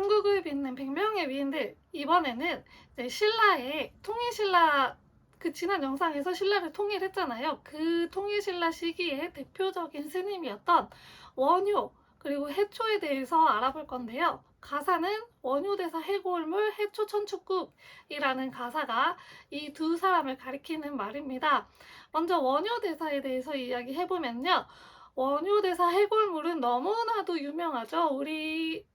한국을 빛낸 100명의 위인들, 이번에는 이제 신라의 통일신라, 그 지난 영상에서 신라를 통일했잖아요. 그 통일신라 시기의 대표적인 스님이었던 원효 그리고 해초에 대해서 알아볼 건데요. 가사는 원효대사 해골물 해초천축국이라는 가사가 이 두 사람을 가리키는 말입니다. 먼저 원효대사에 대해서 이야기해보면요. 원효대사 해골물은 너무나도 유명하죠. 우리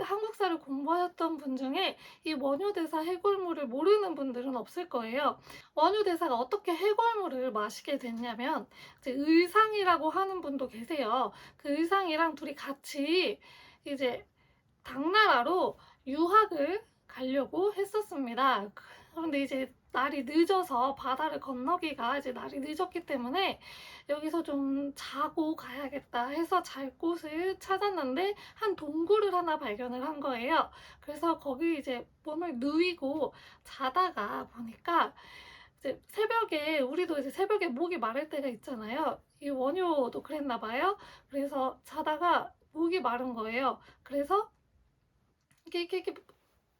한국사를 공부하셨던 분 중에 이 원효대사 해골물을 모르는 분들은 없을 거예요. 원효대사가 어떻게 해골물을 마시게 됐냐면, 이제 의상이라고 하는 분도 계세요. 그 의상이랑 둘이 같이 이제 당나라로 유학을 가려고 했었습니다. 그런데 이제 날이 늦어서 바다를 건너기가 이제 날이 늦었기 때문에 여기서 좀 자고 가야겠다 해서 잘 곳을 찾았는데 한 동굴을 하나 발견을 한 거예요. 그래서 거기 이제 몸을 누이고 자다가 보니까 이제 새벽에, 우리도 이제 새벽에 목이 마를 때가 있잖아요. 이 원효도 그랬나 봐요. 그래서 자다가 목이 마른 거예요. 그래서 이렇게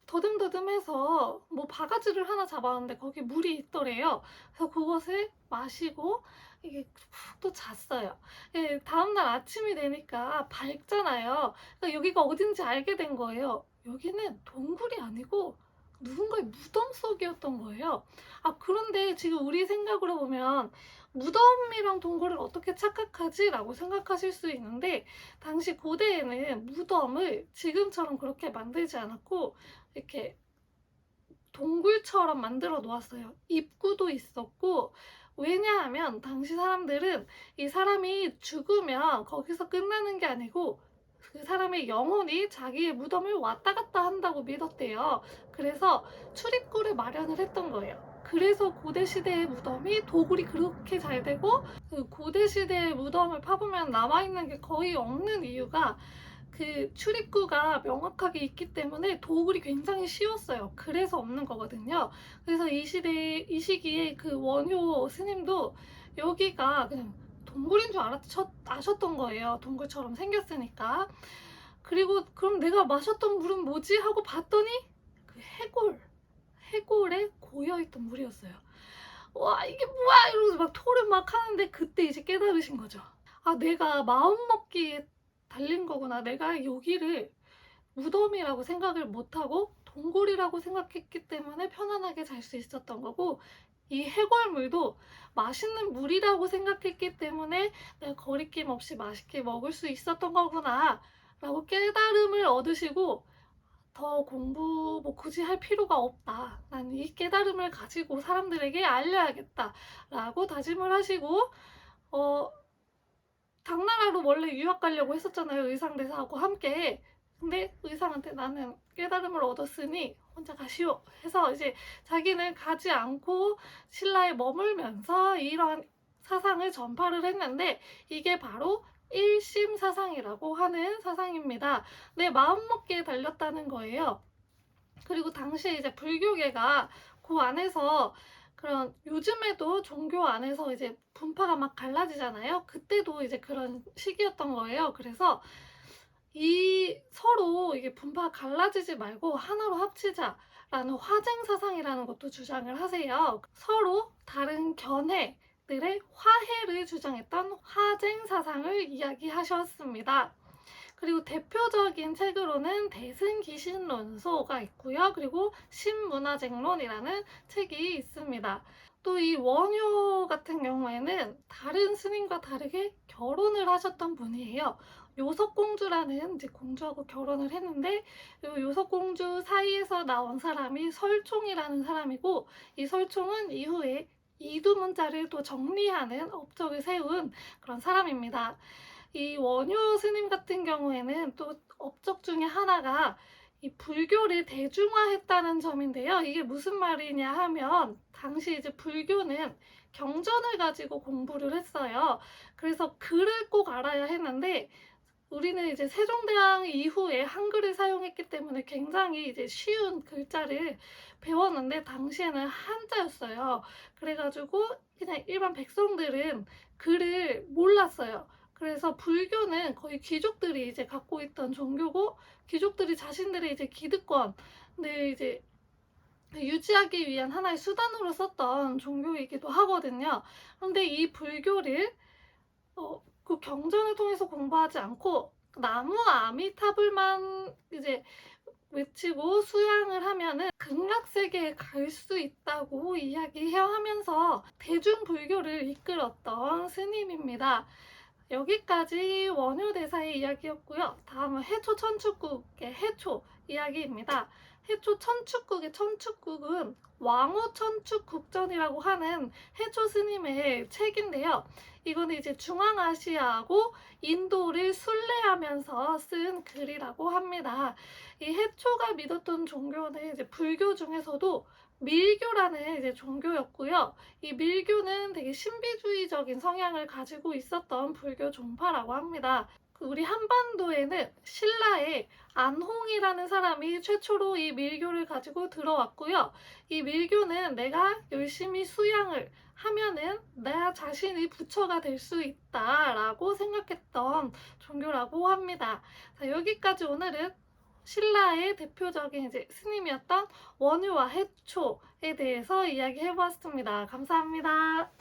더듬더듬해서 뭐 바가지를 하나 잡았는데 거기 물이 있더래요. 그래서 그것을 마시고 이게 푹 또 잤어요. 예, 다음날 아침이 되니까 밝잖아요. 그러니까 여기가 어딘지 알게 된 거예요. 여기는 동굴이 아니고 누군가의 무덤 속이었던 거예요. 아, 그런데 지금 우리 생각으로 보면 무덤이랑 동굴을 어떻게 착각하지? 라고 생각하실 수 있는데, 당시 고대에는 무덤을 지금처럼 그렇게 만들지 않았고 이렇게 동굴처럼 만들어 놓았어요. 입구도 있었고, 왜냐하면 당시 사람들은 이 사람이 죽으면 거기서 끝나는 게 아니고 그 사람의 영혼이 자기의 무덤을 왔다 갔다 한다고 믿었대요. 그래서 출입구를 마련을 했던 거예요. 그래서 고대시대의 무덤이 도굴이 그렇게 잘 되고, 그 고대시대의 무덤을 파보면 남아있는 게 거의 없는 이유가 그 출입구가 명확하게 있기 때문에 도굴이 굉장히 쉬웠어요. 그래서 없는 거거든요. 그래서 이 시기에 그 원효 스님도 여기가 그냥 동굴인 줄 아셨던 거예요. 동굴처럼 생겼으니까. 그리고 그럼 내가 마셨던 물은 뭐지? 하고 봤더니 그 해골에 고여있던 물이었어요. 와, 이게 뭐야? 이러면서 막 토를 막 하는데, 그때 이제 깨달으신 거죠. 아, 내가 마음먹기에 달린 거구나. 내가 여기를 무덤이라고 생각을 못하고 동굴이라고 생각했기 때문에 편안하게 잘 수 있었던 거고, 이 해골물도 맛있는 물이라고 생각했기 때문에 내가 거리낌 없이 맛있게 먹을 수 있었던 거구나 라고 깨달음을 얻으시고, 더 공부 뭐 굳이 할 필요가 없다. 난 이 깨달음을 가지고 사람들에게 알려야겠다 라고 다짐을 하시고, 당나라로 원래 유학 가려고 했었잖아요. 의상대사하고 함께. 근데 의상한테 나는 깨달음을 얻었으니 혼자 가시오 해서 이제 자기는 가지 않고 신라에 머물면서 이런 사상을 전파를 했는데, 이게 바로 일심 사상이라고 하는 사상입니다. 내 마음먹기에 달렸다는 거예요. 그리고 당시에 이제 불교계가 그 안에서, 그런 요즘에도 종교 안에서 이제 분파가 막 갈라지잖아요. 그때도 이제 그런 시기였던 거예요. 그래서 이 서로 이게 분파 갈라지지 말고 하나로 합치자라는 화쟁 사상이라는 것도 주장을 하세요. 서로 다른 견해들의 화해를 주장했던 화쟁 사상을 이야기하셨습니다. 그리고 대표적인 책으로는 대승기신론소가 있고요. 그리고 신문화쟁론이라는 책이 있습니다. 또 이 원효 같은 경우에는 다른 스님과 다르게 결혼을 하셨던 분이에요. 요석공주라는 이제 공주하고 결혼을 했는데, 이 요석공주 사이에서 나온 사람이 설총이라는 사람이고, 이 설총은 이후에 이두문자를 또 정리하는 업적을 세운 그런 사람입니다. 이 원효 스님 같은 경우에는 또 업적 중에 하나가 이 불교를 대중화했다는 점인데요. 이게 무슨 말이냐 하면, 당시 이제 불교는 경전을 가지고 공부를 했어요. 그래서 글을 꼭 알아야 했는데, 우리는 이제 세종대왕 이후에 한글을 사용했기 때문에 굉장히 이제 쉬운 글자를 배웠는데, 당시에는 한자였어요. 그래가지고 그냥 일반 백성들은 글을 몰랐어요. 그래서 불교는 거의 귀족들이 이제 갖고 있던 종교고, 귀족들이 자신들의 이제 기득권을 이제 유지하기 위한 하나의 수단으로 썼던 종교이기도 하거든요. 그런데 이 불교를 그 경전을 통해서 공부하지 않고 나무 아미타불만 이제 외치고 수양을 하면은 극락세계에 갈 수 있다고 이야기해야 하면서 대중불교를 이끌었던 스님입니다. 여기까지 원효대사의 이야기였고요. 다음은 해초 천축국의 해초 이야기입니다. 해초 천축국의 천축국은 왕호 천축국전이라고 하는 해초 스님의 책인데요. 이거는 이제 중앙아시아하고 인도를 순례하면서 쓴 글이라고 합니다. 이 해초가 믿었던 종교는 이제 불교 중에서도 밀교라는 이제 종교였고요. 이 밀교는 되게 신비주의적인 성향을 가지고 있었던 불교 종파라고 합니다. 우리 한반도에는 신라의 안홍이라는 사람이 최초로 이 밀교를 가지고 들어왔고요. 이 밀교는 내가 열심히 수양을 하면은 나 자신이 부처가 될 수 있다라고 생각했던 종교라고 합니다. 자, 여기까지 오늘은 신라의 대표적인 이제 스님이었던 원효와 해초에 대해서 이야기해보았습니다. 감사합니다.